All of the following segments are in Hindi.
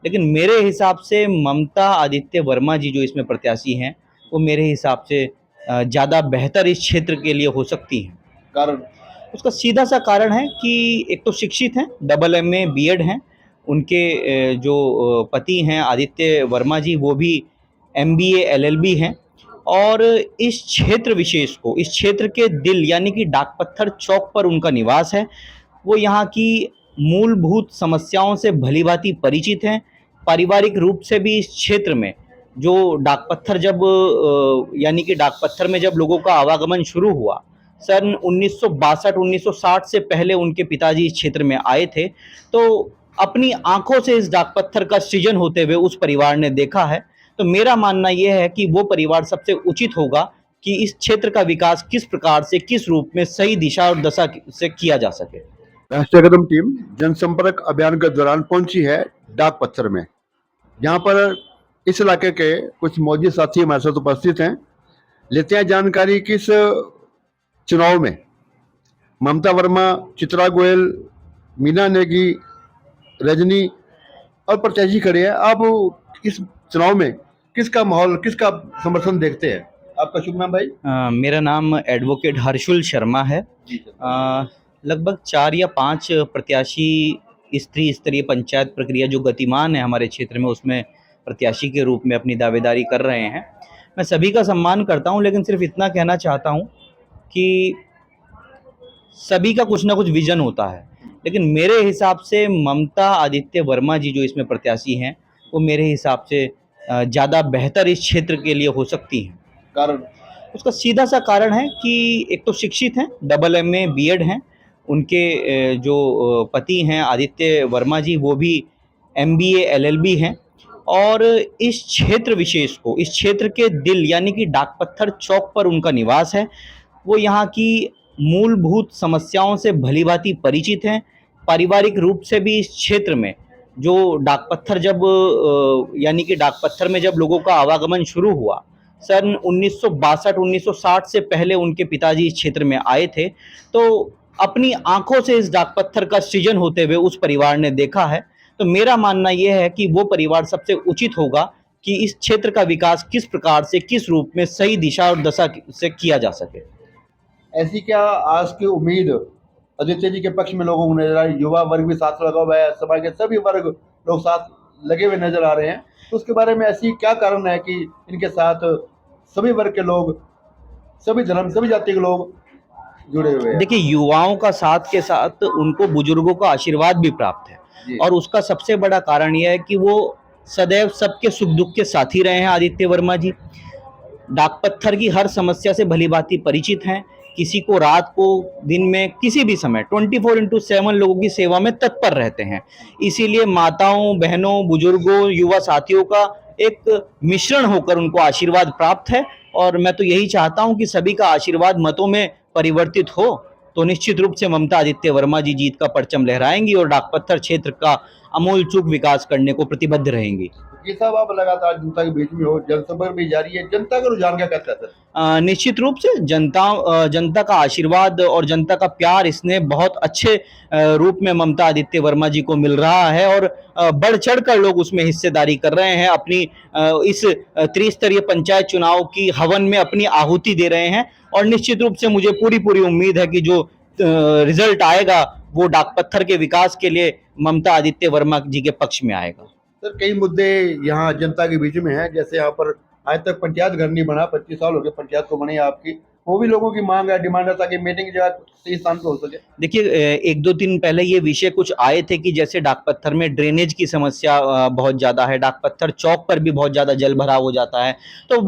लेकिन मेरे हिसाब से ममता आदित्य वर्मा जी जो इसमें प्रत्याशी हैं, वो मेरे हिसाब से ज़्यादा बेहतर इस क्षेत्र के लिए हो सकती हैं। कारण? उसका सीधा-सा कारण है कि एक तो शिक्षित हैं, डबल एमए, बीएड हैं। उनके जो पति हैं आदित्य वर्मा जी, वो भी एमबीए, एलएलबी हैं और इस क्षेत्र विशेष को, इस क्षेत्र के दिल यानी कि डाकपत्थर चौक पर उनका निवास है। वो यहाँ की मूलभूत समस्याओं से भली-भाँति परिचित हैं। पारिवारिक रूप से भी इस क्षेत्र में जो डाकपत्थर जब यानी कि डाकपत्थर में जब लोगों का आवागमन शुरू हुआ, सन 1962-1960 से पहले उनके पिताजी इस क्षेत्र में आए थे, तो अपनी आँखों से इस डाकपत्थर का सृजन होते हुए उस परिवार ने देखा है। तो मेरा मानना ये है कि वो परिवार सबसे उचित होगा कि इस क्षेत्र का विकास किस प्रकार से, किस रूप में सही दिशा और दशा से किया जा सके। राष्ट्रीय कदम टीम जनसंपर्क अभियान के दौरान पहुंची है डाक पत्थर में, जहां पर इस इलाके के कुछ मौजूद साथी हमारे साथ उपस्थित हैं। लेते हैं जानकारी कि इस चुनाव में ममता वर्मा, चित्रा गोयल, मीना नेगी, रजनी और प्रत्याशी खड़े हैं। आप इस चुनाव में किसका माहौल, किसका समर्थन देखते हैं? आपका शुभ नाम भाई? मेरा नाम एडवोकेट हर्षुल शर्मा है। लगभग 4 या 5 प्रत्याशी इस त्रिस्तरीय पंचायत प्रक्रिया जो गतिमान है हमारे क्षेत्र में, उसमें प्रत्याशी के रूप में अपनी दावेदारी कर रहे हैं। मैं सभी का सम्मान करता हूं, लेकिन सिर्फ इतना कहना चाहता हूं कि सभी का कुछ ना कुछ विजन होता है। लेकिन मेरे हिसाब से ममता आदित्य वर्मा जी जो इसमें प्रत्याशी हैं, वो मेरे हिसाब से ज़्यादा बेहतर इस क्षेत्र के लिए हो सकती हैं। कारण? उसका सीधा-सा कारण है कि एक तो शिक्षित हैं, डबल एमए, बीएड हैं। उनके जो पति हैं आदित्य वर्मा जी, वो भी एमबीए, एलएलबी हैं और इस क्षेत्र विशेष को, इस क्षेत्र के दिल यानी कि डाकपत्थर चौक पर उनका निवास है। वो यहाँ की मूलभूत समस्याओं से भली-भाँति परिचित हैं। पारिवारिक रूप से भी इस क्षेत्र में जो डाकपत्थर जब यानी कि डाकपत्थर में जब लोगों का आवागमन शुरू हुआ, सन 1962-1960 से पहले उनके पिताजी इस क्षेत्र में आए थे, तो अपनी आँखों से इस डाकपत्थर का सृजन होते हुए उस परिवार ने देखा है। तो मेरा मानना ये है कि वो परिवार सबसे उचित होगा कि इस क्षेत्र का विकास किस प्रकार से, किस रूप में सही दिशा और दशा से किया जा सके। ऐसी क्या आज की उम्मीद आदित्य जी के पक्ष में लोगों को नजर आ रही? युवा वर्ग भी साथ लगा हुआ है, समाज के सभी वर्ग लोग साथ लगे हुए नजर आ रहे हैं। तो उसके बारे में ऐसी क्या कारण है कि इनके साथ सभी वर्ग के लोग, सभी धर्म, सभी जाति के लोग जुड़े हुए हैं? देखिए, युवाओं का साथ के साथ उनको बुजुर्गों का आशीर्वाद भी प्राप्त है और उसका सबसे बड़ा कारण यह है कि वो सदैव सबके सुख दुख के साथी रहे हैं आदित्य वर्मा जी। डाकपत्थर की हर समस्या से भली-भाँति परिचित हैं। किसी को रात को, दिन में, किसी भी समय 24/7 लोगों की सेवा में तत्पर रहते हैं। इसीलिए माताओं, बहनों, बुजुर्गों, युवा साथियों का एक मिश्रण होकर उनको आशीर्वाद प्राप्त है और मैं तो यही चाहता हूं कि सभी का आशीर्वाद मतों में परिवर्तित हो, तो निश्चित रूप से ममता आदित्य वर्मा जी जीत का परचम लहराएंगी और डाकपत्थर क्षेत्र का आमूल-चूक विकास करने को प्रतिबद्ध रहेंगी। ये सब आप लगातार जनता के बीच में हो, जनसंपर्क भी जारी है, जनता का रुझान क्या कहता है सर? निश्चित रूप से जनता का आशीर्वाद और जनता का प्यार इसने बहुत अच्छे रूप में ममता आदित्य वर्मा जी को मिल रहा है और बढ़ चढ़ कर लोग उसमें हिस्सेदारी कर रहे हैं, अपनी इस त्रिस्तरीय पंचायत चुनाव की हवन में अपनी आहुति दे रहे हैं और निश्चित रूप से मुझे पूरी पूरी उम्मीद है कि जो रिजल्ट आएगा वो डाकपत्थर के विकास के लिए ममता आदित्य वर्मा जी के पक्ष में आएगा। सर, कई मुद्दे यहाँ जनता के बीच में हैं, जैसे यहाँ पर आज तक पंचायत घर नहीं बना, 25 साल हो गए पंचायत को बनी आपकी। वो भी लोगों की मांग है, डिमांड है, ताकि मीटिंग की जगह सही स्थान पर हो सके। देखिए, 1-2 दिन पहले ये विषय कुछ आए थे कि जैसे डाकपत्थर में ड्रेनेज की समस्या बहुत ज़्यादा है, डाकपत्थर चौक पर भी बहुत ज़्यादा जल भराव हो जाता है, तो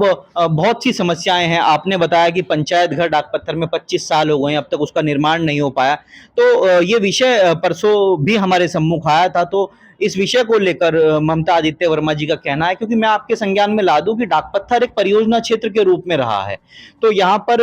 बहुत सी समस्याएं हैं। आपने बताया कि पंचायत घर डाकपत्थर में 25 साल हो गए, अब तक उसका निर्माण नहीं हो पाया, तो ये विषय परसों भी हमारे सम्मुख आया था। तो इस विषय को लेकर ममता आदित्य वर्मा जी का कहना है, क्योंकि मैं आपके संज्ञान में ला दूं कि डाकपत्थर एक परियोजना क्षेत्र के रूप में रहा है, तो यहाँ पर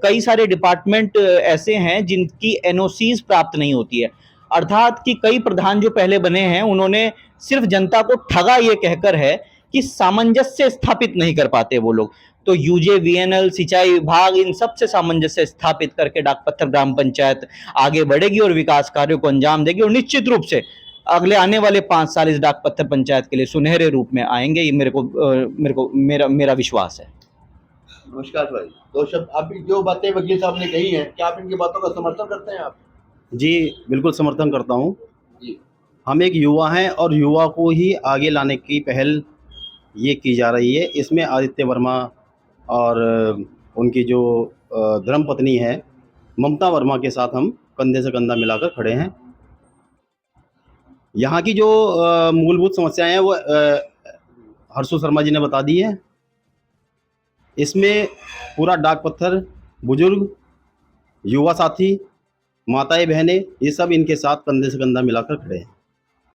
कई सारे डिपार्टमेंट ऐसे हैं जिनकी एनओसीज प्राप्त नहीं होती है, अर्थात कि कई प्रधान जो पहले बने हैं उन्होंने सिर्फ जनता को ठगा ये कहकर है कि सामंजस्य स्थापित नहीं कर पाते वो लोग। तो यूजे, वीएनएल, सिंचाई विभाग, इन सब से सामंजस्य स्थापित करके डाकपत्थर ग्राम पंचायत आगे बढ़ेगी और विकास कार्यों को अंजाम देगी और निश्चित रूप से अगले आने वाले 5 साल इस डाक पत्थर पंचायत के लिए सुनहरे रूप में आएंगे, ये मेरा विश्वास है। नमस्कार भाई, दो शब्द आप जो बातें वकील साहब ने कही हैं, क्या आप इनकी बातों का समर्थन करते हैं आप? जी बिल्कुल समर्थन करता हूँ। जी। हम एक युवा हैं और युवा को ही आगे लाने की पहल ये की जा रही है। इसमें आदित्य वर्मा और उनकी जो धर्मपत्नी है ममता वर्मा के साथ हम कंधे से कंधा मिलाकर खड़े हैं। यहाँ की जो मूलभूत समस्याएं हैं वो हर्षु शर्मा जी ने बता दी है। इसमें पूरा डाक पत्थर, बुजुर्ग, युवा साथी, माताएं बहनें, ये सब इनके साथ कंधे से कंधा मिलाकर खड़े हैं।